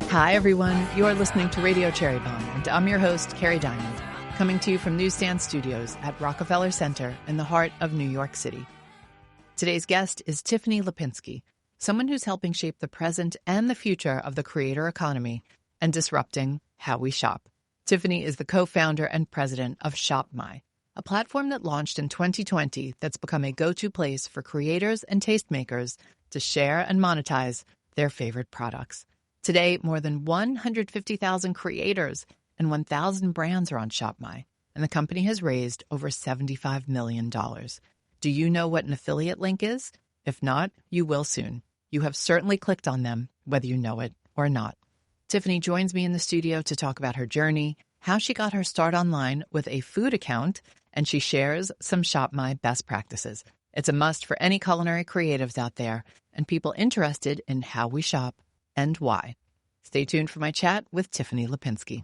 Hi, everyone. You are listening to Radio Cherry Bombe, and I'm your host, Carrie Diamond, coming to you from Newsstand Studios at Rockefeller Center in the heart of New York City. Today's guest is Tiffany Lopinsky, someone who's helping shape the present and the future of the creator economy and disrupting how we shop. Tiffany is the co-founder and president of ShopMy, a platform that launched in 2020 that's become a go-to place for creators and tastemakers to share and monetize their favorite products. Today, more than 150,000 creators and 1,000 brands are on ShopMy, and the company has raised over $75 million. Do you know what an affiliate link is? If not, you will soon. You have certainly clicked on them, whether you know it or not. Tiffany joins me in the studio to talk about her journey, how she got her start online with a food account, and she shares some ShopMy best practices. It's a must for any culinary creatives out there and people interested in how we shop and why. Stay tuned for my chat with Tiffany Lopinsky.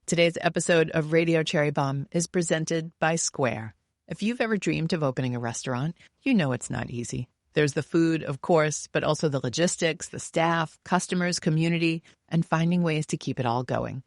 Today's episode of Radio Cherry Bombe is presented by Square. If you've ever dreamed of opening a restaurant, you know it's not easy. There's the food, of course, but also the logistics, the staff, customers, community, and finding ways to keep it all going.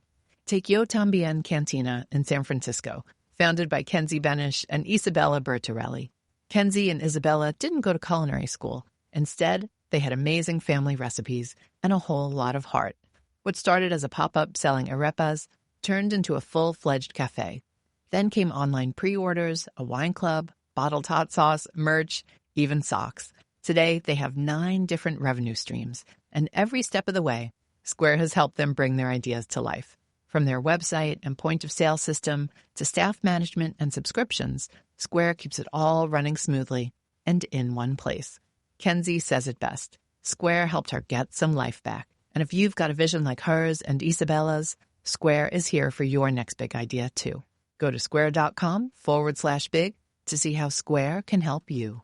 Take Yo Tambien Cantina in San Francisco, founded by Kenzie Benish and Isabella Bertarelli. Kenzie and Isabella didn't go to culinary school. Instead, they had amazing family recipes and a whole lot of heart. What started as a pop-up selling arepas turned into a full-fledged cafe. Then came online pre-orders, a wine club, bottled hot sauce, merch, even socks. Today, they have 9 different revenue streams, and every step of the way, Square has helped them bring their ideas to life. From their website and point-of-sale system to staff management and subscriptions, Square keeps it all running smoothly and in one place. Kenzie says it best. Square helped her get some life back. And if you've got a vision like hers and Isabella's, Square is here for your next big idea, too. Go to square.com/big to see how Square can help you.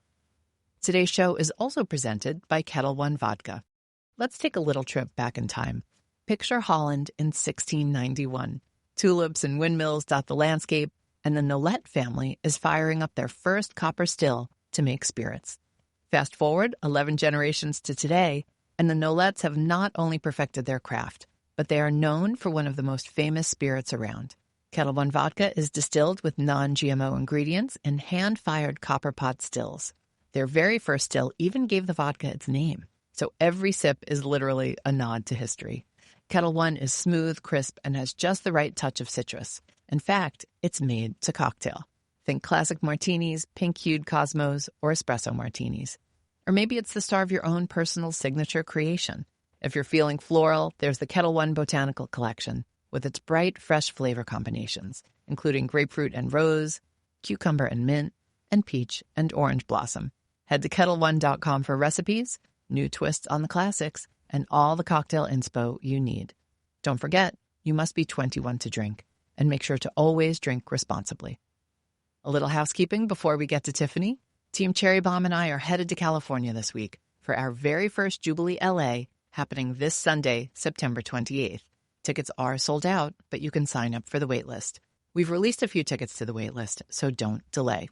Today's show is also presented by Kettle One Vodka. Let's take a little trip back in time. Picture Holland in 1691. Tulips and windmills dot the landscape, and the Nolet family is firing up their first copper still to make spirits. Fast forward 11 generations to today, and the Nolets have not only perfected their craft, but they are known for one of the most famous spirits around. Kettle One Vodka is distilled with non-GMO ingredients in hand-fired copper pot stills. Their very first still even gave the vodka its name, so every sip is literally a nod to history. Kettle One is smooth, crisp, and has just the right touch of citrus. In fact, it's made to cocktail. Think classic martinis, pink-hued Cosmos, or espresso martinis. Or maybe it's the star of your own personal signature creation. If you're feeling floral, there's the Kettle One Botanical Collection with its bright, fresh flavor combinations, including grapefruit and rose, cucumber and mint, and peach and orange blossom. Head to kettleone.com for recipes, new twists on the classics, and all the cocktail inspo you need. Don't forget, you must be 21 to drink, and make sure to always drink responsibly. A little housekeeping before we get to Tiffany. Team Cherry Bombe and I are headed to California this week for our very first Jubilee LA happening this Sunday, September 28th. Tickets are sold out, but you can sign up for the waitlist. We've released a few tickets to the waitlist, so don't delay.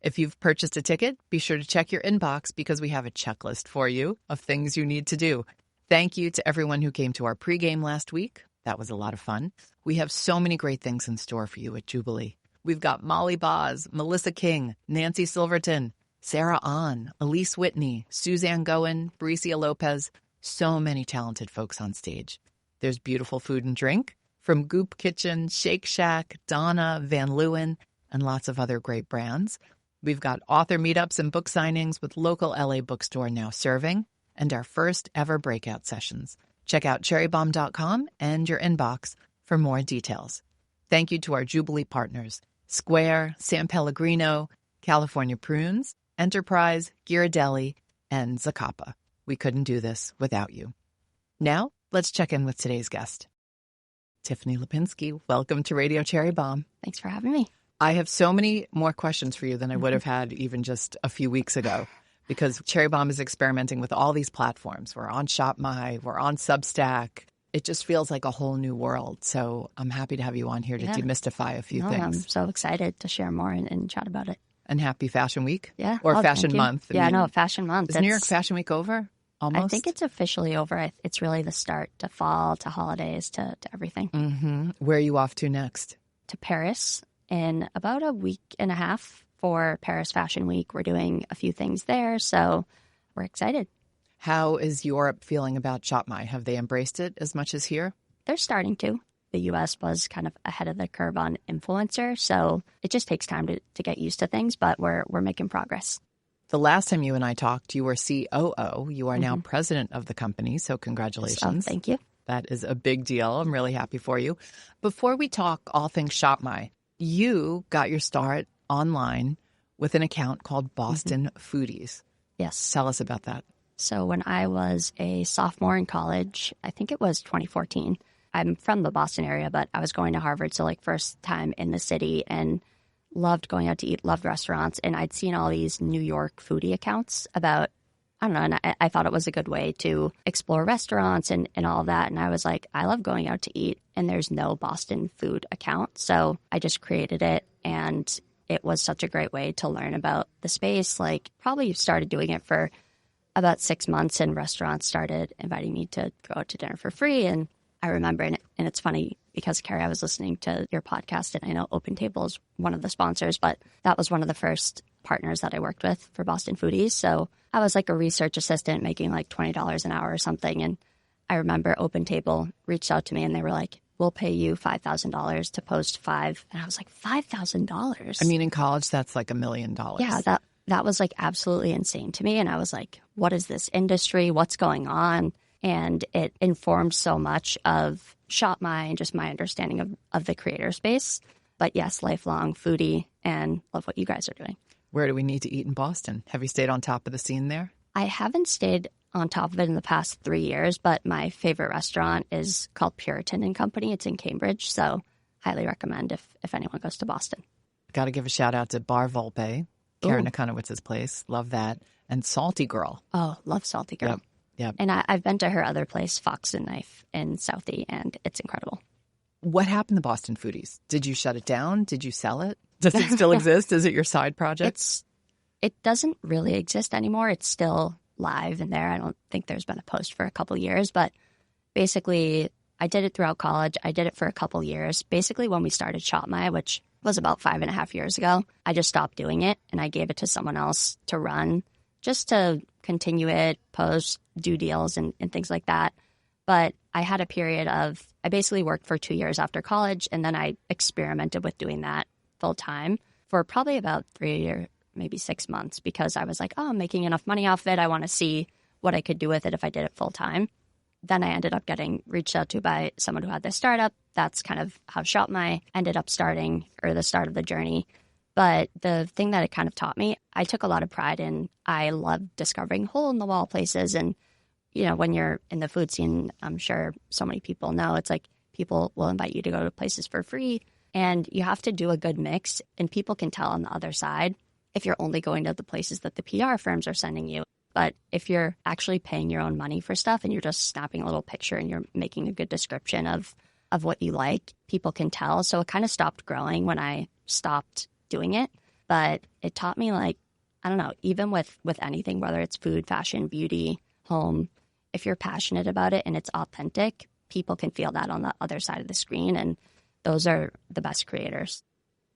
If you've purchased a ticket, be sure to check your inbox because we have a checklist for you of things you need to do. Thank you to everyone who came to our pregame last week. That was a lot of fun. We have so many great things in store for you at Jubilee. We've got Molly Boz, Melissa King, Nancy Silverton, Sarah Ahn, Elise Whitney, Suzanne Goen, Bricia Lopez, so many talented folks on stage. There's beautiful food and drink from Goop Kitchen, Shake Shack, Donna, Van Leeuwen, and lots of other great brands. We've got author meetups and book signings with local LA bookstore now serving, and our first ever breakout sessions. Check out cherrybombe.com and your inbox for more details. Thank you to our Jubilee partners, Square, San Pellegrino, California Prunes, Enterprise, Ghirardelli, and Zacapa. We couldn't do this without you. Now, let's check in with today's guest. Tiffany Lopinsky, welcome to Radio Cherry Bombe. Thanks for having me. I have so many more questions for you than I would have had even just a few weeks ago, because Cherry Bombe is experimenting with all these platforms. We're on ShopMy, we're on Substack. It just feels like a whole new world. So I'm happy to have you on here to demystify a few things. I'm so excited to share more and chat about it. And happy Fashion Week. Yeah. Or Fashion Month. Fashion Month. Is New York Fashion Week over? almost? I think it's officially over. It's really the start to fall, to holidays, to everything. Mm-hmm. Where are you off to next? To Paris in about a week and a half for Paris Fashion Week. We're doing a few things there, so we're excited. How is Europe feeling about ShopMy? Have they embraced it as much as here? They're starting to. The U.S. was kind of ahead of the curve on influencer, so it just takes time to get used to things, but we're making progress. The last time you and I talked, you were COO. You are now president of the company, so congratulations. Oh, thank you. That is a big deal. I'm really happy for you. Before we talk all things ShopMy, you got your start online with an account called Boston Foodies. Yes. Tell us about that. So when I was a sophomore in college, I think it was 2014, I'm from the Boston area, but I was going to Harvard, so like first time in the city, and loved going out to eat, loved restaurants. And I'd seen all these New York foodie accounts about, I don't know, and I thought it was a good way to explore restaurants and all that. And I was like, I love going out to eat, and there's no Boston food account. So I just created it, and it was such a great way to learn about the space. Like, probably started doing it for about 6 months, and restaurants started inviting me to go out to dinner for free. And I remember, and it's funny because, Carrie, I was listening to your podcast, and I know OpenTable is one of the sponsors, but that was one of the first partners that I worked with for Boston Foodies. So I was like a research assistant making like $20 an hour or something. And I remember OpenTable reached out to me, and they were like, we'll pay you $5,000 to post 5. And I was like, $5,000? I mean, in college, that's like $1 million. Yeah, that was like absolutely insane to me. And I was like, what is this industry? What's going on? And it informed so much of ShopMy and just my understanding of the creator space. But yes, lifelong foodie, and love what you guys are doing. Where do we need to eat in Boston? Have you stayed on top of the scene there? I haven't stayed on top of it in the past 3 years, but my favorite restaurant is called Puritan and Company. It's in Cambridge, so highly recommend if anyone goes to Boston. Got to give a shout out to Bar Volpe, Karen Akonowitz's place. Love that. And Salty Girl. Oh, love Salty Girl. Yep. And I've been to her other place, Fox and Knife in Southie, and it's incredible. What happened to Boston Foodies? Did you shut it down? Did you sell it? Does it still exist? Is it your side project? It doesn't really exist anymore. It's still live in there. I don't think there's been a post for a couple years, but basically I did it throughout college. I did it for a couple years. Basically when we started ShopMy, which was about 5.5 years ago, I just stopped doing it, and I gave it to someone else to run, just to continue it, post, do deals and things like that. But I had a period of, I basically worked for 2 years after college, and then I experimented with doing that full time for probably about 3 or maybe 6 months, because I was like, oh, I'm making enough money off it. I want to see what I could do with it if I did it full time. Then I ended up getting reached out to by someone who had this startup. That's kind of how ShopMy ended up starting, or the start of the journey. But the thing that it kind of taught me, I took a lot of pride in, I love discovering hole-in-the-wall places. And, you know, when you're in the food scene, I'm sure so many people know, it's like people will invite you to go to places for free. And you have to do a good mix. And people can tell on the other side if you're only going to the places that the PR firms are sending you. But if you're actually paying your own money for stuff, and you're just snapping a little picture and you're making a good description of what you like, people can tell. So it kind of stopped growing when I stopped doing it. But it taught me, like, I don't know, even with anything, whether it's food, fashion, beauty, home, if you're passionate about it and it's authentic, people can feel that on the other side of the screen. And those are the best creators.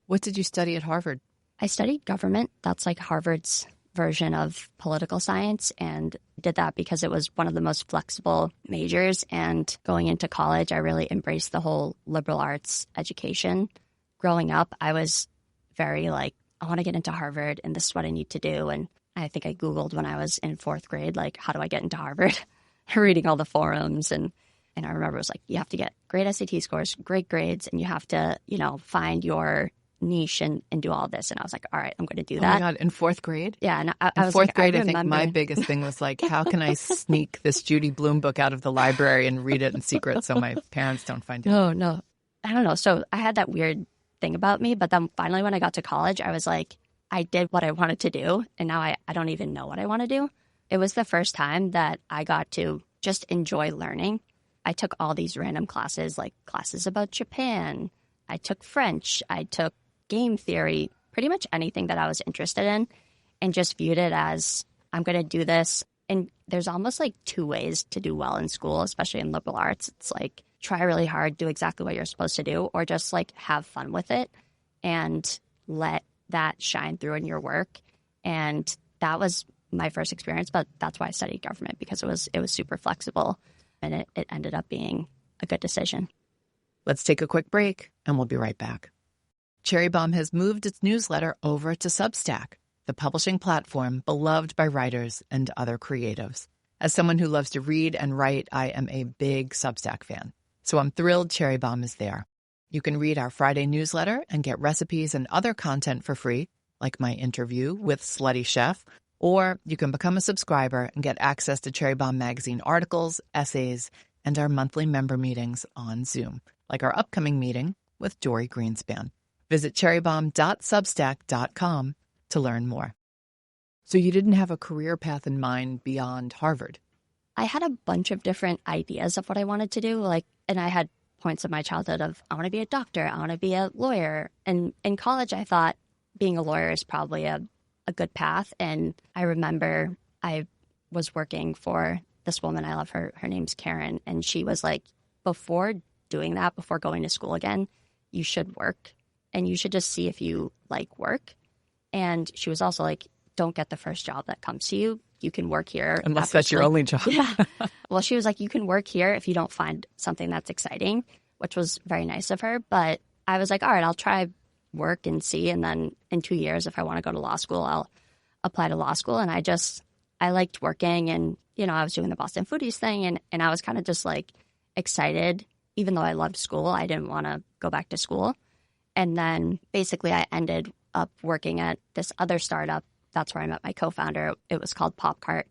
What did you study at Harvard? I studied government. That's like Harvard's version of political science, and did that because it was one of the most flexible majors. And going into college, I really embraced the whole liberal arts education. Growing up, I was very like, I want to get into Harvard, and this is what I need to do. And I think I Googled when I was in 4th grade, like, how do I get into Harvard? Reading all the forums. And I remember it was like, you have to get great SAT scores, great grades, and you have to, you know, find your niche and do all this. And I was like, all right, I'm going to do that. Oh my God, in 4th grade? Yeah. And I in was 4th like, grade, I think my biggest thing was like, how can I sneak this Judy Blume book out of the library and read it in secret so my parents don't find it? No. I don't know. So I had that weird thing about me. But then finally, when I got to college, I was like, I did what I wanted to do. And now I don't even know what I want to do. It was the first time that I got to just enjoy learning. I took all these random classes, like classes about Japan. I took French. I took game theory, pretty much anything that I was interested in, and just viewed it as, I'm going to do this. And there's almost like two ways to do well in school, especially in liberal arts. It's like try really hard, do exactly what you're supposed to do, or just like have fun with it and let that shine through in your work. And that was my first experience, but that's why I studied government, because it was super flexible, and it ended up being a good decision. Let's take a quick break, and we'll be right back. Cherry Bombe has moved its newsletter over to Substack, the publishing platform beloved by writers and other creatives. As someone who loves to read and write, I am a big Substack fan. So I'm thrilled Cherry Bombe is there. You can read our Friday newsletter and get recipes and other content for free, like my interview with Slutty Chef, or you can become a subscriber and get access to Cherry Bombe magazine articles, essays, and our monthly member meetings on Zoom, like our upcoming meeting with Dory Greenspan. Visit cherrybombe.substack.com to learn more. So you didn't have a career path in mind beyond Harvard? I had a bunch of different ideas of what I wanted to do, and I had points of my childhood of, I want to be a doctor, I want to be a lawyer. And in college, I thought being a lawyer is probably a good path. And I remember I was working for this woman, I love her name's Karen, and she was like, before doing that, before going to school again, you should work, and you should just see if you like work. And she was also like, don't get the first job that comes to you. You can work here. Unless that's your only job. Yeah. Well, she was like, you can work here if you don't find something that's exciting, which was very nice of her. But I was like, all right, I'll try work and see. And then in 2 years, if I want to go to law school, I'll apply to law school. And I liked working, and, I was doing the Boston Foodies thing, and I was kind of just like excited. Even though I loved school, I didn't want to go back to school. And then basically I ended up working at this other startup. That's where I met my co-founder. It was called PopCart.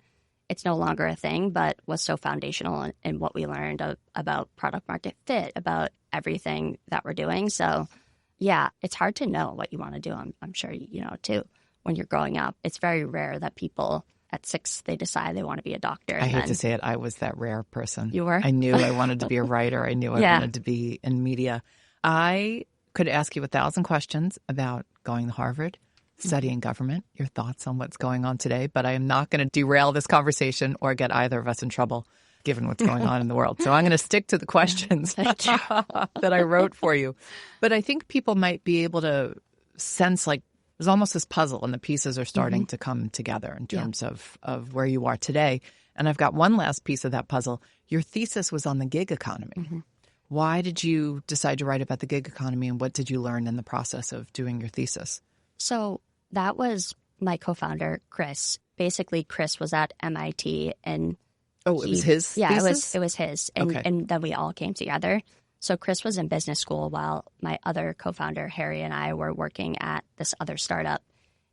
It's no longer a thing, but was so foundational in what we learned about product market fit, about everything that we're doing. So yeah, it's hard to know what you want to do. I'm sure you know too. When you're growing up, it's very rare that people at 6, they decide they want to be a doctor. I hate to say it, I was that rare person. You were? I knew I wanted to be a writer. I knew I wanted to be in media. I could ask you 1,000 questions about going to Harvard, studying government, your thoughts on what's going on today, but I am not going to derail this conversation or get either of us in trouble, given what's going on in the world. So I'm going to stick to the questions that I wrote for you. But I think people might be able to sense like there's almost this puzzle, and the pieces are starting to come together in terms of where you are today. And I've got one last piece of that puzzle. Your thesis was on the gig economy. Why did you decide to write about the gig economy, and what did you learn in the process of doing your thesis? So that was my co-founder, Chris. Basically, Chris was at MIT, and it was his thesis? It was his. And then we all came together. So Chris was in business school while my other co-founder, Harry, and I were working at this other startup.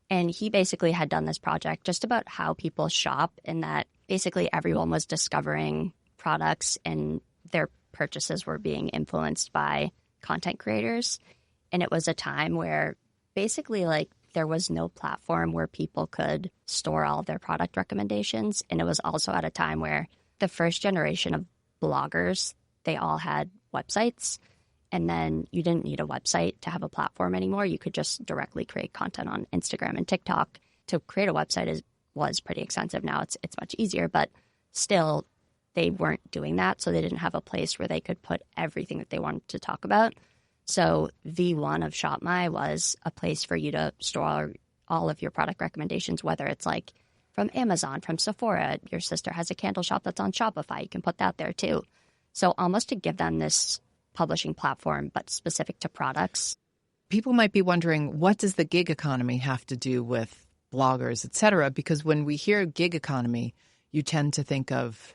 And he basically had done this project just about how people shop, and that basically everyone was discovering products and their purchases were being influenced by content creators. And it was a time where basically like there was no platform where people could store all of their product recommendations. And it was also at a time where the first generation of bloggers, they all had websites. And then you didn't need a website to have a platform anymore. You could just directly create content on Instagram and TikTok. To create a website was pretty expensive. Now it's much easier, but still they weren't doing that. So they didn't have a place where they could put everything that they wanted to talk about. So V1 of ShopMy was a place for you to store all of your product recommendations, whether it's like from Amazon, from Sephora. Your sister has a candle shop that's on Shopify. You can put that there too. So almost to give them this publishing platform, but specific to products. People might be wondering, what does the gig economy have to do with bloggers, et cetera? Because when we hear gig economy, you tend to think of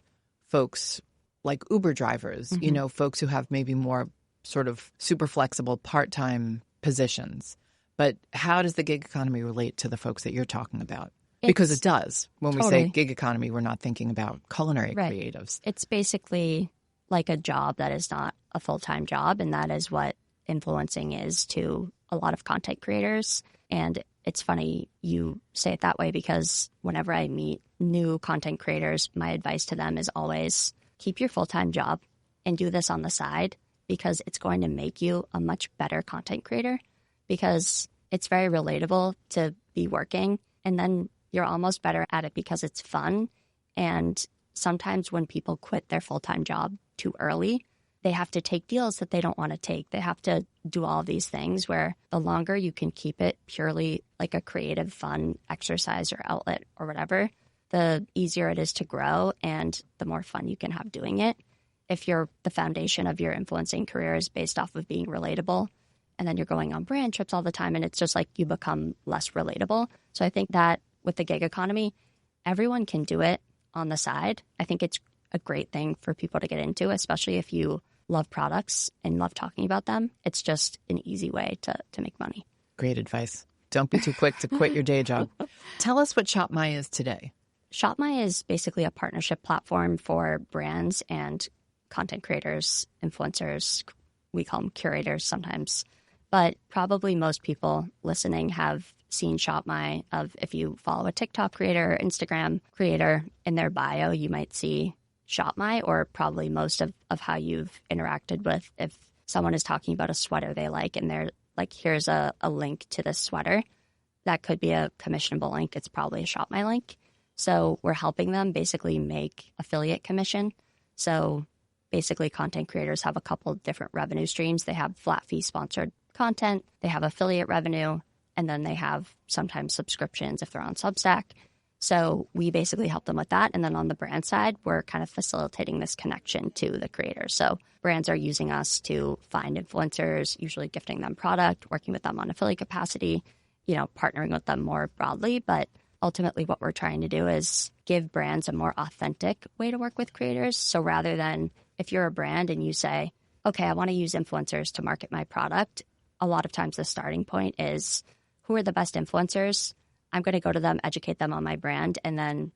folks like Uber drivers, folks who have maybe more sort of super flexible part-time positions. But how does the gig economy relate to the folks that you're talking about? Because it does. When we say gig economy, we're not thinking about culinary creatives. It's basically like a job that is not a full-time job, and that is what influencing is to a lot of content creators. And it's funny you say it that way, because whenever I meet new content creators, my advice to them is always keep your full-time job and do this on the side, because it's going to make you a much better content creator, because it's very relatable to be working, and then you're almost better at it because it's fun And sometimes when people quit their full-time job too early, they have to take deals that they don't want to take. They have to do all of these things where the longer you can keep it purely like a creative, fun exercise or outlet or whatever, the easier it is to grow and the more fun you can have doing it. If the foundation of your influencing career is based off of being relatable, and then you're going on brand trips all the time, and it's just like you become less relatable. So I think that with the gig economy, everyone can do it on the side. I think it's a great thing for people to get into, especially if you love products and love talking about them. It's just an easy way to make money. Great advice. Don't be too quick to quit your day job. Tell us what ShopMy is today. ShopMy is basically a partnership platform for brands and content creators, influencers. We call them curators sometimes. But probably most people listening have seen ShopMy. If you follow a TikTok creator, Instagram creator, in their bio, you might see ShopMy, or probably most of how you've interacted with. If someone is talking about a sweater they like and they're like, here's a link to this sweater, that could be a commissionable link. It's probably a ShopMy link. So we're helping them basically make affiliate commission. So basically content creators have a couple different revenue streams. They have flat fee sponsored content, they have affiliate revenue, and then they have sometimes subscriptions if they're on Substack. So we basically help them with that. And then on the brand side, we're kind of facilitating this connection to the creators. So brands are using us to find influencers, usually gifting them product, working with them on affiliate capacity, partnering with them more broadly. But ultimately what we're trying to do is give brands a more authentic way to work with creators. So rather than if you're a brand and you say, okay, I want to use influencers to market my product, a lot of times the starting point is, who are the best influencers? I'm going to go to them, educate them on my brand, and then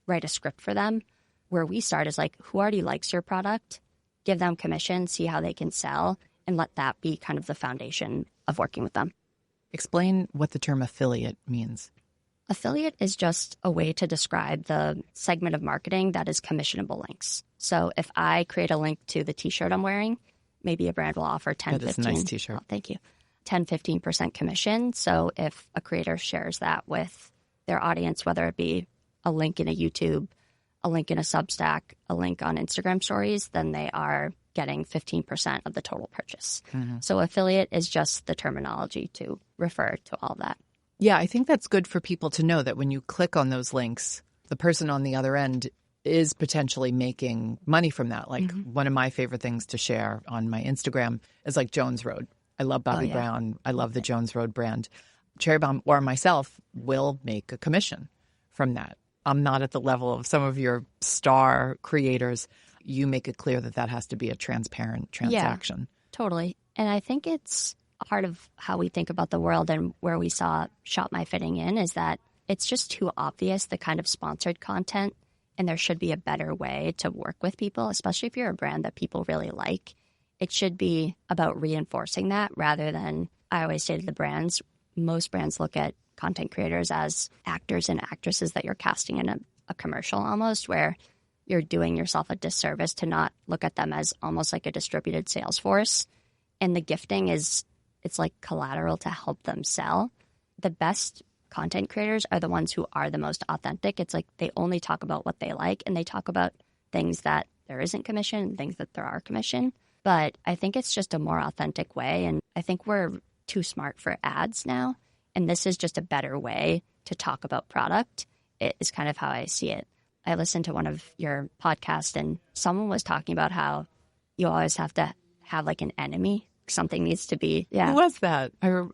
write a script for them. Where we start is like, who already likes your product? Give them commission, see how they can sell, and let that be kind of the foundation of working with them. Explain what the term affiliate means. Affiliate is just a way to describe the segment of marketing that is commissionable links. So if I create a link to the t-shirt I'm wearing, maybe a brand will offer 10, that 15. That is a nice t-shirt. Oh, thank you. 10, 15% commission. So if a creator shares that with their audience, whether it be a link in a YouTube, a link in a Substack, a link on Instagram stories, then they are getting 15% of the total purchase. Mm-hmm. So affiliate is just the terminology to refer to all that. Yeah, I think that's good for people to know that when you click on those links, the person on the other end is potentially making money from that. Like one of my favorite things to share on my Instagram is like Jones Road. I love Bobbi Brown. I love the Jones Road brand. Cherry Bombe or myself will make a commission from that. I'm not at the level of some of your star creators. You make it clear that has to be a transparent transaction. Yeah, totally. And I think it's part of how we think about the world and where we saw ShopMy fitting in is that it's just too obvious, the kind of sponsored content, and there should be a better way to work with people, especially if you're a brand that people really like. It should be about reinforcing that rather than, I always say to the brands, most brands look at content creators as actors and actresses that you're casting in a commercial almost, where you're doing yourself a disservice to not look at them as almost like a distributed sales force. And the gifting it's like collateral to help them sell. The best content creators are the ones who are the most authentic. It's like they only talk about what they like, and they talk about things that there isn't commission and things that there are commission. But I think it's just a more authentic way. And I think we're too smart for ads now. And this is just a better way to talk about product. It is kind of how I see it. I listened to one of your podcasts and someone was talking about how you always have to have like an enemy. Something needs to be, Who was that? I don't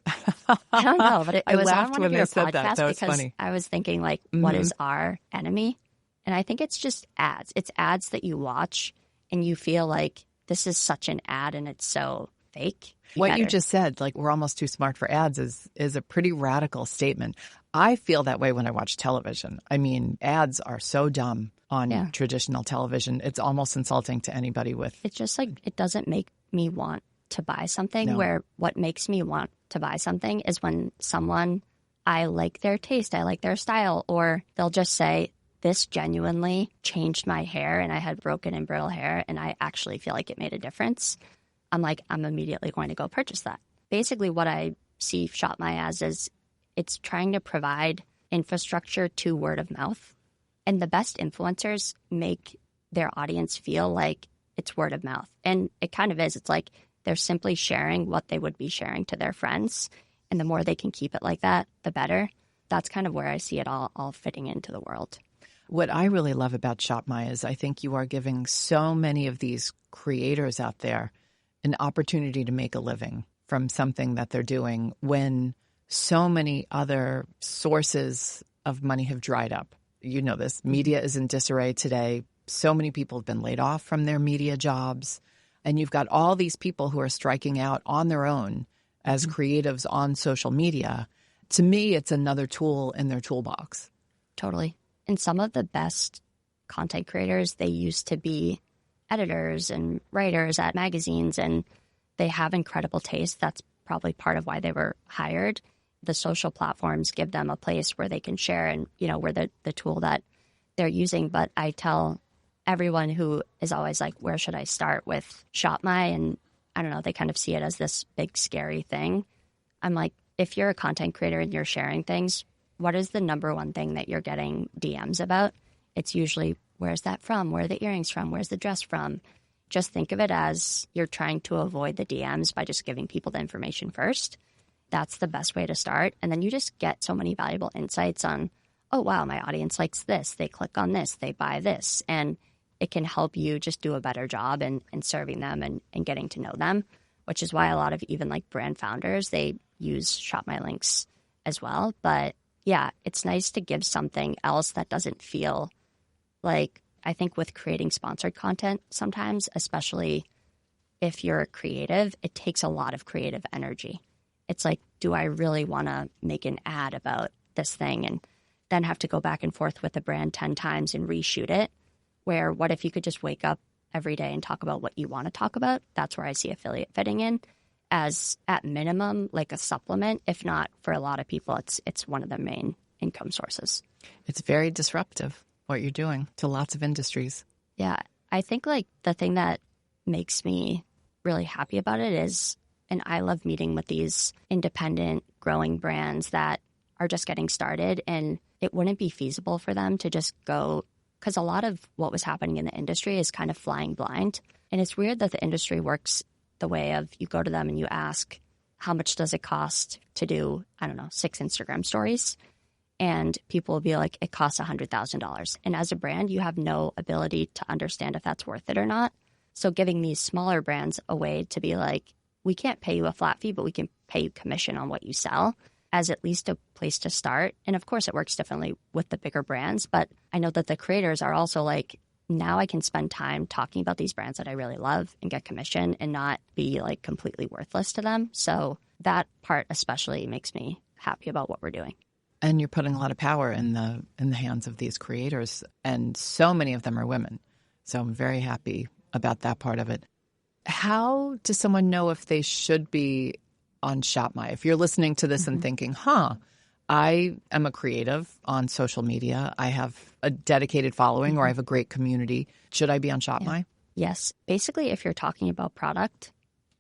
know, but it was on one of your podcasts that was because funny. I was thinking like, what is our enemy? And I think it's just ads. It's ads that you watch and you feel like this is such an ad and it's so fake. What you just said, like we're almost too smart for ads, is a pretty radical statement. I feel that way when I watch television. I mean, ads are so dumb on traditional television. It's almost insulting to anybody with... It's just like, it doesn't make me want to buy something. No. Where what makes me want to buy something is when someone, I like their taste, I like their style, or they'll just say, this genuinely changed my hair and I had broken and brittle hair and I actually feel like it made a difference. I'm like, I'm immediately going to go purchase that. Basically what I see ShopMy as is it's trying to provide infrastructure to word of mouth. And the best influencers make their audience feel like it's word of mouth. And it kind of is. It's like they're simply sharing what they would be sharing to their friends. And the more they can keep it like that, the better. That's kind of where I see it all fitting into the world. What I really love about ShopMy is I think you are giving so many of these creators out there an opportunity to make a living from something that they're doing when so many other sources of money have dried up. You know this. Media is in disarray today. So many people have been laid off from their media jobs. And you've got all these people who are striking out on their own as creatives on social media. To me, it's another tool in their toolbox. Totally. And some of the best content creators, they used to be editors and writers at magazines, and they have incredible taste. That's probably part of why they were hired. The social platforms give them a place where they can share, and, you know, we're the tool that they're using. But I tell everyone who is always like, where should I start with ShopMy? And I don't know, they kind of see it as this big, scary thing. I'm like, if you're a content creator and you're sharing things, what is the number one thing that you're getting DMs about? It's usually, where's that from? Where are the earrings from? Where's the dress from? Just think of it as you're trying to avoid the DMs by just giving people the information first. That's the best way to start. And then you just get so many valuable insights on, oh, wow, my audience likes this. They click on this. They buy this. And it can help you just do a better job in serving them and getting to know them, which is why a lot of even like brand founders, they use ShopMy links as well. But yeah, it's nice to give something else that doesn't feel like, I think with creating sponsored content sometimes, especially if you're creative, it takes a lot of creative energy. It's like, do I really want to make an ad about this thing and then have to go back and forth with the brand 10 times and reshoot it? Where what if you could just wake up every day and talk about what you want to talk about? That's where I see affiliate fitting in as, at minimum, like a supplement. If not, for a lot of people, it's one of the main income sources. It's very disruptive, what you're doing to lots of industries. Yeah. I think like the thing that makes me really happy about it is, and I love meeting with these independent growing brands that are just getting started, and it wouldn't be feasible for them to just go, because a lot of what was happening in the industry is kind of flying blind. And it's weird that the industry works the way of you go to them and you ask, how much does it cost to do, I don't know, 6 Instagram stories? And people will be like, it costs $100,000. And as a brand, you have no ability to understand if that's worth it or not. So giving these smaller brands a way to be like, we can't pay you a flat fee, but we can pay you commission on what you sell, as at least a place to start. And of course, it works differently with the bigger brands. But I know that the creators are also like, now I can spend time talking about these brands that I really love and get commission and not be like completely worthless to them. So that part especially makes me happy about what we're doing. And you're putting a lot of power in the hands of these creators. And so many of them are women. So I'm very happy about that part of it. How does someone know if they should be on ShopMy? If you're listening to this and thinking, I am a creative on social media, I have a dedicated following or I have a great community, should I be on ShopMy? Yeah. Yes. Basically, if you're talking about product,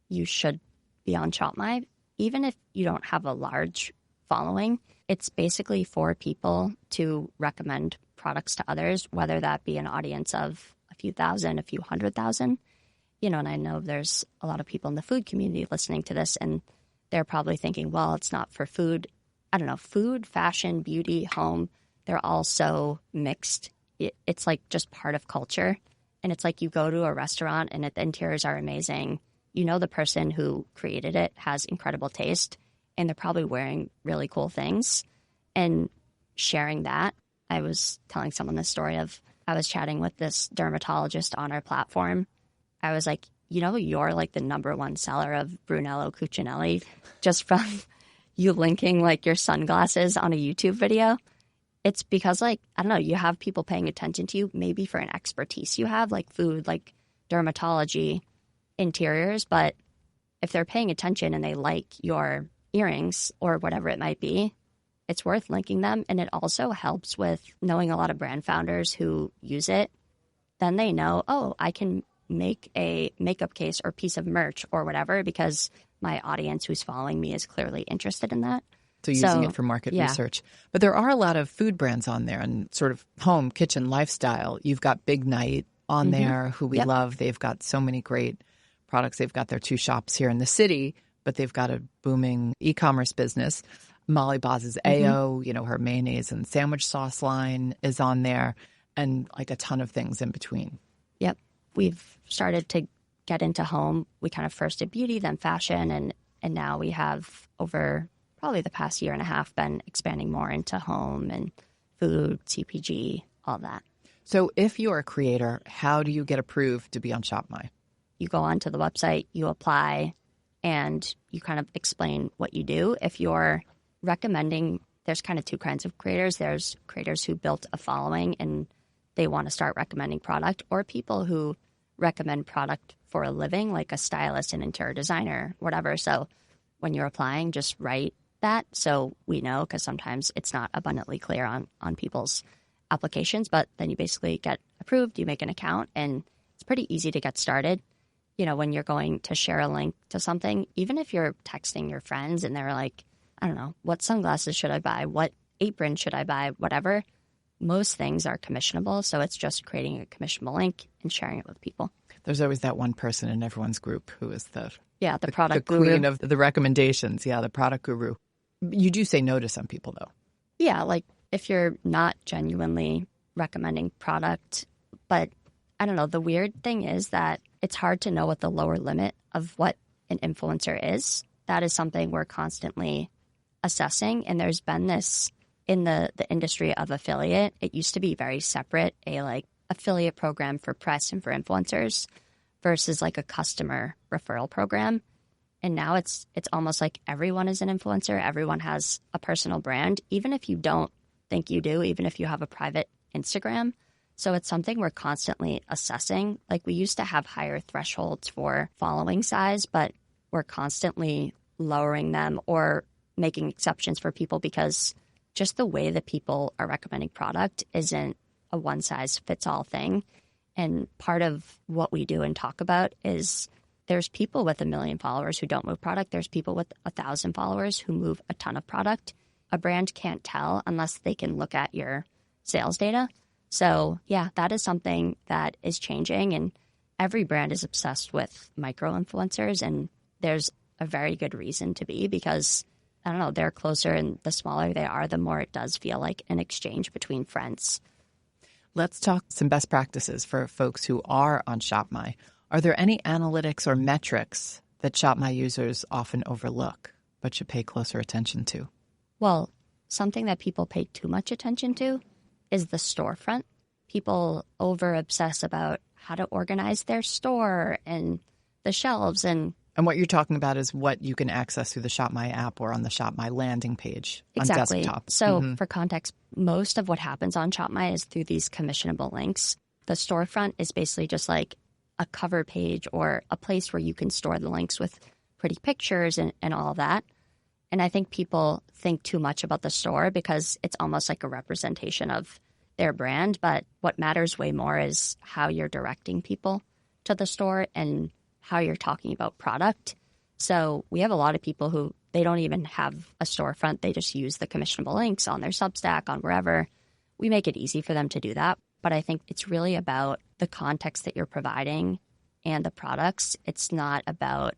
you should be on ShopMy. Even if you don't have a large following, it's basically for people to recommend products to others, whether that be an audience of a few thousand, a few 100,000. You know, and I know there's a lot of people in the food community listening to this, and they're probably thinking, well, it's not for food. I don't know, food, fashion, beauty, home, they're all so mixed. It's like just part of culture. And it's like you go to a restaurant and the interiors are amazing. You know, the person who created it has incredible taste and they're probably wearing really cool things. And sharing that, I was telling someone this story of, I was chatting with this dermatologist on our platform. I was like, you know, you're like the #1 seller of Brunello Cucinelli just from you linking like your sunglasses on a YouTube video. It's because like, I don't know, you have people paying attention to you, maybe for an expertise you have, like food, like dermatology, interiors. But if they're paying attention and they like your earrings or whatever it might be, it's worth linking them. And it also helps with knowing a lot of brand founders who use it. Then they know, oh, I can make a makeup case or piece of merch or whatever because my audience who's following me is clearly interested in that. So using it for market research. But there are a lot of food brands on there and sort of home, kitchen, lifestyle. You've got Big Night on there, who we love. They've got so many great products. They've got their 2 shops here in the city, but they've got a booming e-commerce business. Molly Boz's AO, her mayonnaise and sandwich sauce line is on there, and like a ton of things in between. Yep. We've started to get into home. We kind of first did beauty, then fashion, and now we have over probably the past year and a half been expanding more into home and food, CPG, all that. So if you're a creator, how do you get approved to be on ShopMy? You go onto the website, you apply, and you kind of explain what you do. If you're recommending, there's kind of 2 kinds of creators. There's creators who built a following and they want to start recommending product, or people who recommend product for a living, like a stylist, an interior designer, whatever. So when you're applying, just write that so we know, because sometimes it's not abundantly clear on people's applications. But then you basically get approved, you make an account, and it's pretty easy to get started. When you're going to share a link to something, even if you're texting your friends and they're like, I don't know, what sunglasses should I buy? What apron should I buy? Whatever. Most things are commissionable. So it's just creating a commissionable link and sharing it with people. There's always that one person in everyone's group who is the product the guru. Queen of the recommendations. Yeah, the product guru. You do say no to some people, though. Yeah, like if you're not genuinely recommending product. But I don't know, the weird thing is that it's hard to know what the lower limit of what an influencer is. That is something we're constantly assessing. And there's been this in the industry of affiliate. It used to be very separate, a affiliate program for press and for influencers versus like a customer referral program. And now it's almost like everyone is an influencer. Everyone has a personal brand, even if you don't think you do, even if you have a private Instagram. So it's something we're constantly assessing. Like we used to have higher thresholds for following size, but we're constantly lowering them or making exceptions for people because just the way that people are recommending product isn't a one-size-fits-all thing. And part of what we do and talk about is there's people with 1 million followers who don't move product. There's people with 1,000 followers who move a ton of product. A brand can't tell unless they can look at your sales data. So, yeah, that is something that is changing. And every brand is obsessed with micro-influencers. And there's a very good reason to be because, I don't know, they're closer, and the smaller they are, the more it does feel like an exchange between friends. Let's talk some best practices for folks who are on ShopMy. Are there any analytics or metrics that ShopMy users often overlook but should pay closer attention to? Well, something that people pay too much attention to is the storefront. People over-obsess about how to organize their store and the shelves. And what you're talking about is what you can access through the ShopMy app or on the ShopMy landing page on desktop. So for context, most of what happens on ShopMy is through these commissionable links. The storefront is basically just like a cover page or a place where you can store the links with pretty pictures and all of that. And I think people think too much about the store because it's almost like a representation of their brand. But what matters way more is how you're directing people to the store and how you're talking about product. So we have a lot of people who they don't even have a storefront. They just use the commissionable links on their Substack, on wherever. We make it easy for them to do that. But I think it's really about the context that you're providing and the products. It's not about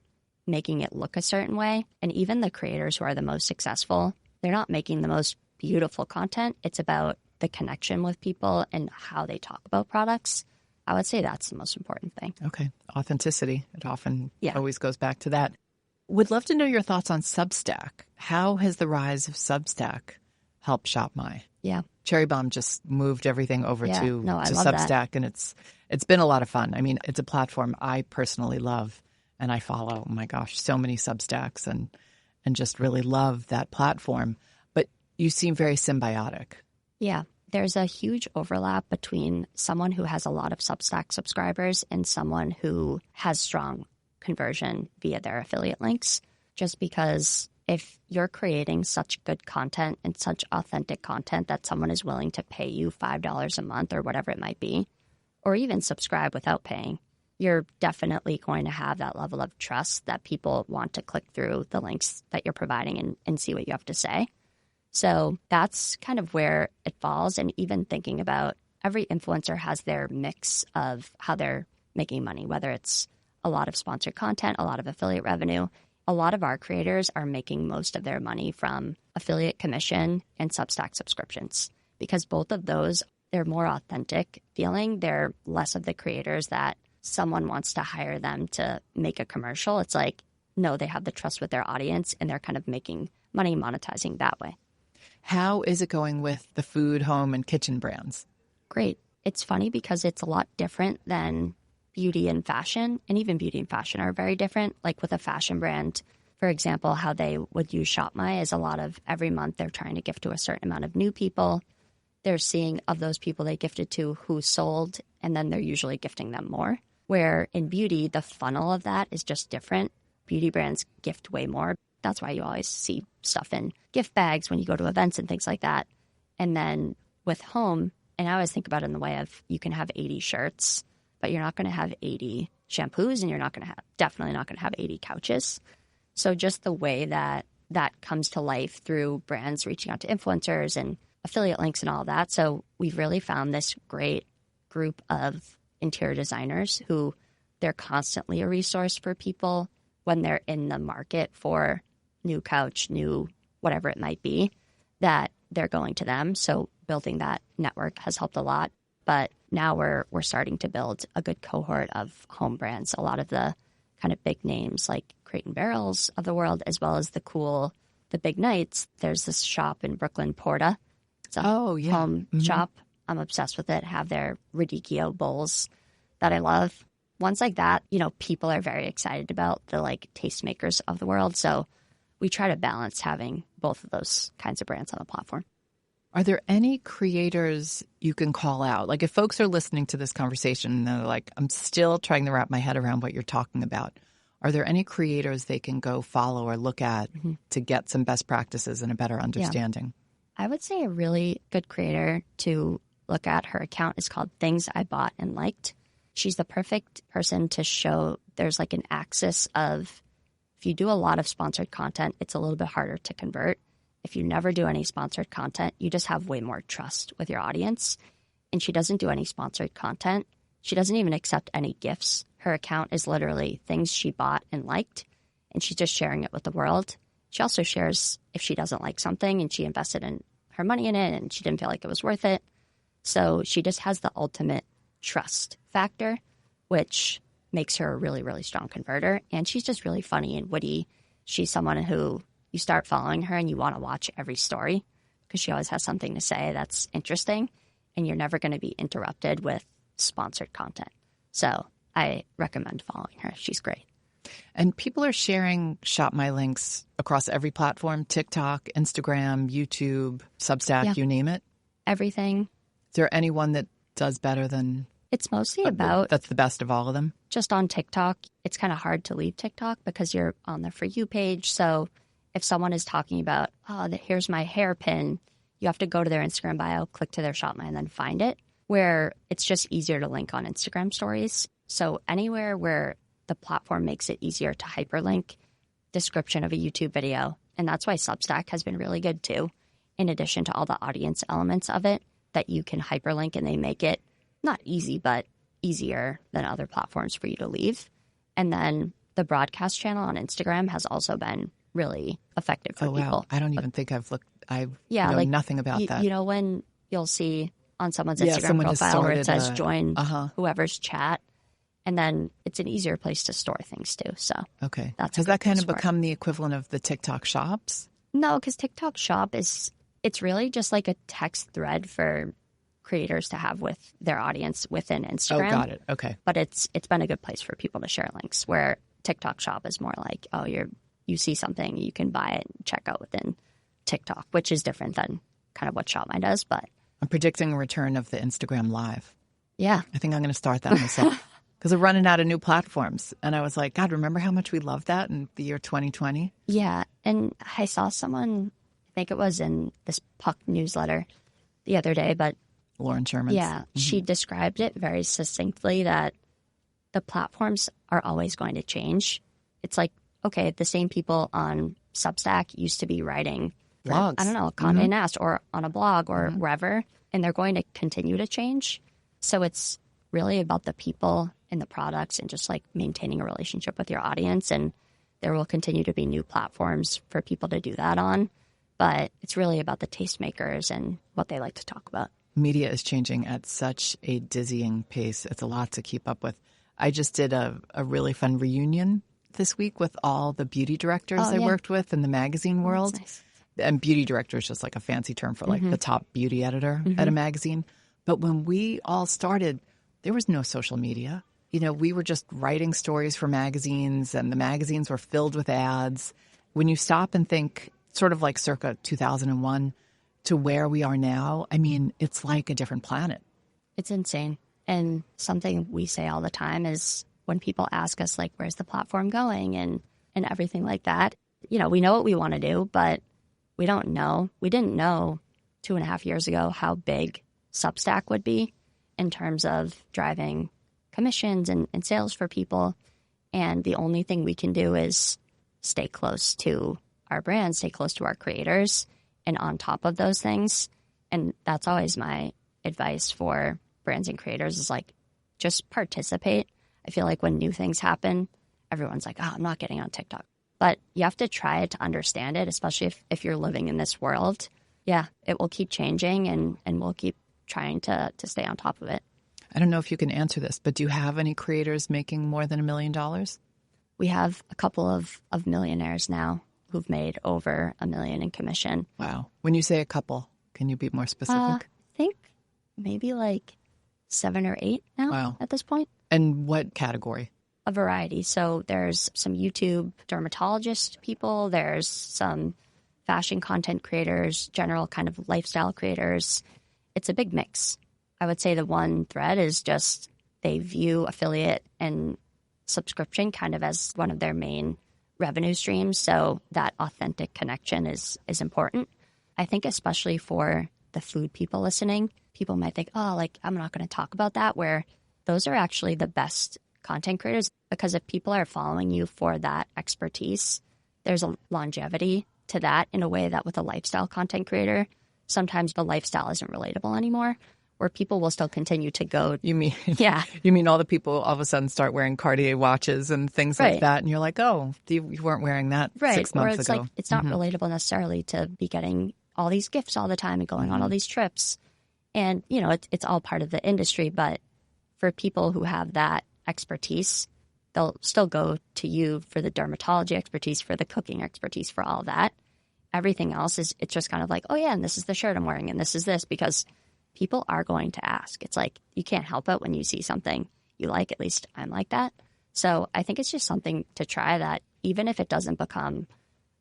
making it look a certain way. And even the creators who are the most successful, they're not making the most beautiful content. It's about the connection with people and how they talk about products. I would say that's the most important thing. Okay. Authenticity. It often always goes back to that. Would love to know your thoughts on Substack. How has the rise of Substack helped ShopMy? Yeah. Cherry Bombe just moved everything over to Substack, that. And it's been a lot of fun. I mean, it's a platform I personally love, and I follow, oh my gosh, so many Substacks and just really love that platform. But you seem very symbiotic. Yeah. There's a huge overlap between someone who has a lot of Substack subscribers and someone who has strong conversion via their affiliate links. Just because if you're creating such good content and such authentic content that someone is willing to pay you $5 a month or whatever it might be, or even subscribe without paying, you're definitely going to have that level of trust that people want to click through the links that you're providing and see what you have to say. So that's kind of where it falls. And even thinking about every influencer has their mix of how they're making money, whether it's a lot of sponsored content, a lot of affiliate revenue. A lot of our creators are making most of their money from affiliate commission and Substack subscriptions, because both of those, they're more authentic feeling. They're less of the creators that someone wants to hire them to make a commercial. It's like, no, they have the trust with their audience and they're kind of making money monetizing that way. How is it going with the food, home, and kitchen brands? Great. It's funny because it's a lot different than beauty and fashion, and even beauty and fashion are very different. Like with a fashion brand, for example, how they would use ShopMy is a lot of every month they're trying to gift to a certain amount of new people. They're seeing of those people they gifted to who sold, and then they're usually gifting them more. Where in beauty, the funnel of that is just different. Beauty brands gift way more. That's why you always see stuff in gift bags when you go to events and things like that. And then with home, and I always think about it in the way of you can have 80 shirts, but you're not going to have 80 shampoos, and you're not going to have, definitely not going to have 80 couches. So just the way that that comes to life through brands reaching out to influencers and affiliate links and all that. So we've really found this great group of interior designers who they're constantly a resource for people when they're in the market for new couch, new whatever it might be, that they're going to them. So building that network has helped a lot. But now we're starting to build a good cohort of home brands, a lot of the kind of big names like Crate and Barrels of the world, as well as the big nights. There's this shop in Brooklyn, Porta. It's a home shop. I'm obsessed with it. Have their Radicchio bowls that I love. Ones like that, people are very excited about, the like tastemakers of the world. So we try to balance having both of those kinds of brands on the platform. Are there any creators you can call out? Like if folks are listening to this conversation and they're like, I'm still trying to wrap my head around what you're talking about. Are there any creators they can go follow or look at to get some best practices and a better understanding? Yeah. I would say a really good creator to look at, her account is called Things I Bought and Liked. She's the perfect person to show there's like an axis of, if you do a lot of sponsored content, it's a little bit harder to convert. If you never do any sponsored content, you just have way more trust with your audience. And she doesn't do any sponsored content. She doesn't even accept any gifts. Her account is literally things she bought and liked, and she's just sharing it with the world. She also shares if she doesn't like something and she invested in her money in it and she didn't feel like it was worth it. So she just has the ultimate trust factor, which makes her a really, really strong converter. And she's just really funny and witty. She's someone who you start following her and you want to watch every story because she always has something to say that's interesting, and you're never going to be interrupted with sponsored content. So I recommend following her. She's great. And people are sharing ShopMy links across every platform, TikTok, Instagram, YouTube, Substack, you name it. Everything. Is there anyone that does better than... It's mostly about... That's the best of all of them? Just on TikTok. It's kind of hard to leave TikTok because you're on the For You page. So if someone is talking about, here's my hairpin, you have to go to their Instagram bio, click to their ShopMy, and then find it. Where it's just easier to link on Instagram stories. So anywhere where the platform makes it easier to hyperlink description of a YouTube video. And that's why Substack has been really good too, in addition to all the audience elements of it that you can hyperlink, and they make it not easy, but easier than other platforms for you to leave. And then the broadcast channel on Instagram has also been really effective for people. Wow. I don't even think I've looked. I know nothing about that. You know when you'll see on someone's Instagram profile where it says join whoever's chat, and then it's an easier place to store things too. So okay, has that kind of become the equivalent of the TikTok shops? No, because TikTok shop it's really just like a text thread for creators to have with their audience within Instagram. Oh, got it. Okay, but it's been a good place for people to share links. Where TikTok shop is more like, you see something, you can buy it and check out within TikTok, which is different than kind of what ShopMy does. But I'm predicting a return of the Instagram Live. Yeah. I think I'm going to start that myself because we're running out of new platforms. And I was like, God, remember how much we loved that in the year 2020? Yeah. And I saw someone, I think it was in this Puck newsletter the other day, but Lauren Sherman. Yeah. She described it very succinctly that the platforms are always going to change. It's like, okay, the same people on Substack used to be writing for, blogs. I don't know, Condé Nast or on a blog or wherever, and they're going to continue to change. So it's really about the people and the products and just like maintaining a relationship with your audience. And there will continue to be new platforms for people to do that on. But it's really about the tastemakers and what they like to talk about. Media is changing at such a dizzying pace. It's a lot to keep up with. I just did a really fun reunion this week with all the beauty directors I worked with in the magazine world. That's nice. And beauty director is just like a fancy term for like the top beauty editor at a magazine. But when we all started, there was no social media. You know, we were just writing stories for magazines, and the magazines were filled with ads. When you stop and think, sort of like circa 2001 to where we are now, I mean, it's like a different planet. It's insane. And something we say all the time is when people ask us, like, where's the platform going and everything like that, you know, we know what we want to do, but we don't know. We didn't know 2.5 years ago how big Substack would be in terms of driving commissions and sales for people. And the only thing we can do is stay close to our brand, stay close to our creators, and on top of those things. And that's always my advice for brands and creators is like, just participate. I feel like when new things happen, everyone's like, oh, I'm not getting on TikTok. But you have to try it to understand it, especially if you're living in this world. Yeah, it will keep changing and we'll keep trying to stay on top of it. I don't know if you can answer this, but do you have any creators making more than $1 million? We have a couple of millionaires now who've made over $1 million in commission. Wow. When you say a couple, can you be more specific? I think maybe like 7 or 8 now at this point. And what category? A variety. So there's some YouTube dermatologist people. There's some fashion content creators, general kind of lifestyle creators. It's a big mix. I would say the one thread is just they view affiliate and subscription kind of as one of their main revenue streams. So that authentic connection is important. I think especially for the food people listening, people might think, oh, like I'm not going to talk about that, where those are actually the best content creators, because if people are following you for that expertise, there's a longevity to that in a way that with a lifestyle content creator, sometimes the lifestyle isn't relatable anymore, where people will still continue to go. You mean, yeah. You mean all the people all of a sudden start wearing Cartier watches and things like that, and you're like, oh, you weren't wearing that 6 months it's ago. Like, it's not relatable necessarily to be getting all these gifts all the time and going on all these trips. And, you know, it's all part of the industry, but for people who have that expertise, they'll still go to you for the dermatology expertise, for the cooking expertise, for all that. Everything else it's just kind of like, oh yeah, and this is the shirt I'm wearing and this is this, because people are going to ask. It's like, you can't help it when you see something you like. At least I'm like that. So I think it's just something to try that, even if it doesn't become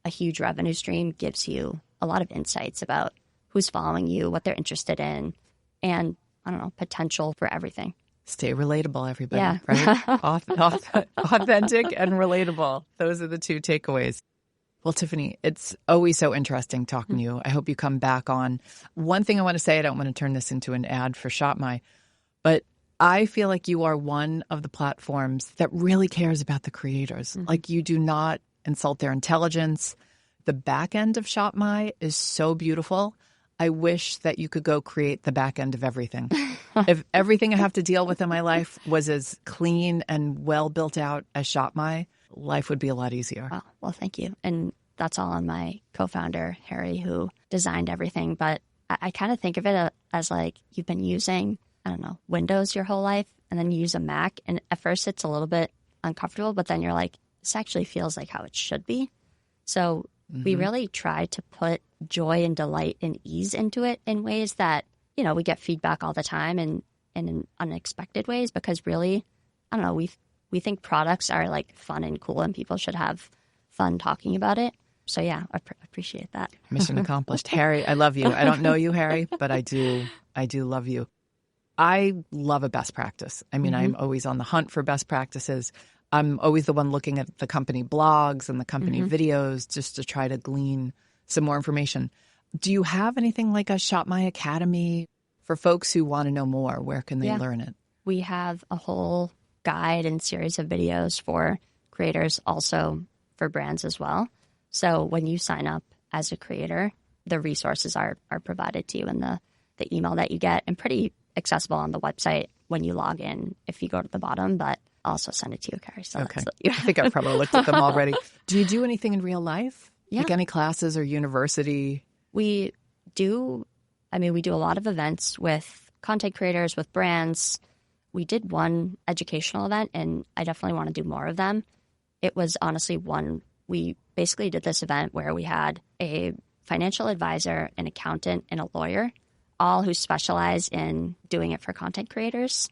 a huge revenue stream, gives you a lot of insights about who's following you, what they're interested in, and I don't know, potential for everything. Stay relatable, everybody. Yeah. Right? Authentic and relatable. Those are the two takeaways. Well, Tiffany, it's always so interesting talking to you. I hope you come back on. One thing I want to say, I don't want to turn this into an ad for ShopMy, but I feel like you are one of the platforms that really cares about the creators. Like, you do not insult their intelligence. The back end of ShopMy is so beautiful. I wish that you could go create the back end of everything. If everything I have to deal with in my life was as clean and well built out as ShopMy, life would be a lot easier. Oh, well, thank you. And that's all on my co-founder, Harry, who designed everything. But I kind of think of it as like you've been using, I don't know, Windows your whole life, and then you use a Mac. And at first it's a little bit uncomfortable, but then you're like, this actually feels like how it should be. So we really try to put joy and delight and ease into it in ways that, you know, we get feedback all the time and in unexpected ways, because really, I don't know, we think products are like fun and cool and people should have fun talking about it. So yeah, I appreciate that. Mission accomplished. Harry, I love you. I don't know you, Harry, but I do love you. I love a best practice. I mean, I'm always on the hunt for best practices. I'm always the one looking at the company blogs and the company videos just to try to glean some more information. Do you have anything like a ShopMy Academy for folks who want to know more? Where can they learn it? We have a whole guide and series of videos for creators, also for brands as well. So when you sign up as a creator, the resources are provided to you in the email that you get, and pretty accessible on the website when you log in if you go to the bottom, but I'll also send it to you, Carrie. So okay. I think I've probably looked at them already. Do you do anything in real life? Yeah. Like any classes or university? We do. I mean, we do a lot of events with content creators, with brands. We did one educational event, and I definitely want to do more of them. It was honestly we basically did this event where we had a financial advisor, an accountant, and a lawyer, all who specialize in doing it for content creators.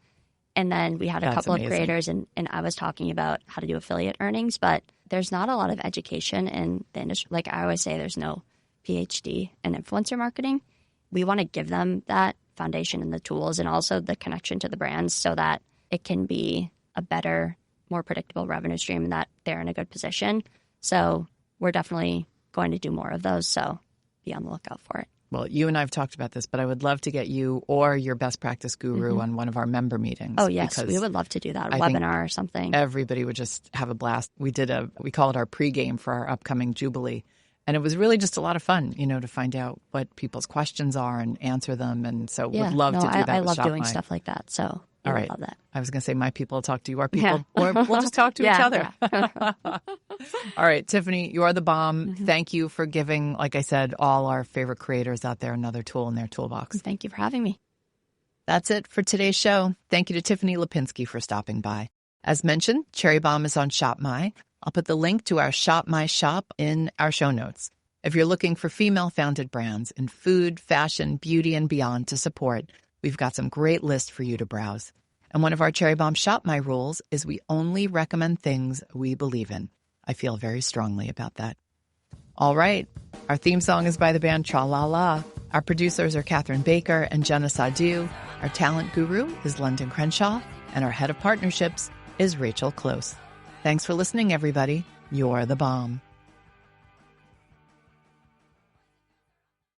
And then we had a couple of creators, and I was talking about how to do affiliate earnings, but there's not a lot of education in the industry. Like I always say, there's no PhD in influencer marketing. We want to give them that foundation and the tools and also the connection to the brands so that it can be a better, more predictable revenue stream and that they're in a good position. So we're definitely going to do more of those. So be on the lookout for it. Well, you and I have talked about this, but I would love to get you or your best practice guru on one of our member meetings. Oh, yes. We would love to do that, a webinar or something. Everybody would just have a blast. We call it our pregame for our upcoming Jubilee. And it was really just a lot of fun, to find out what people's questions are and answer them. And so we'd love to do that. I love ShopMy. Doing stuff like that. So all right. love that. I was going to say my people will talk to you, our people, or we'll just talk to each other. All right, Tiffany, you are the bomb. Mm-hmm. Thank you for giving, like I said, all our favorite creators out there another tool in their toolbox. Thank you for having me. That's it for today's show. Thank you to Tiffany Lopinsky for stopping by. As mentioned, Cherry Bombe is on ShopMy. I'll put the link to our ShopMy shop in our show notes. If you're looking for female-founded brands in food, fashion, beauty, and beyond to support, we've got some great lists for you to browse. And one of our Cherry Bombe ShopMy rules is we only recommend things we believe in. I feel very strongly about that. All right. Our theme song is by the band Tra La La. Our producers are Catherine Baker and Jenna Sadu. Our talent guru is London Crenshaw. And our head of partnerships is Rachel Close. Thanks for listening, everybody. You're the bomb.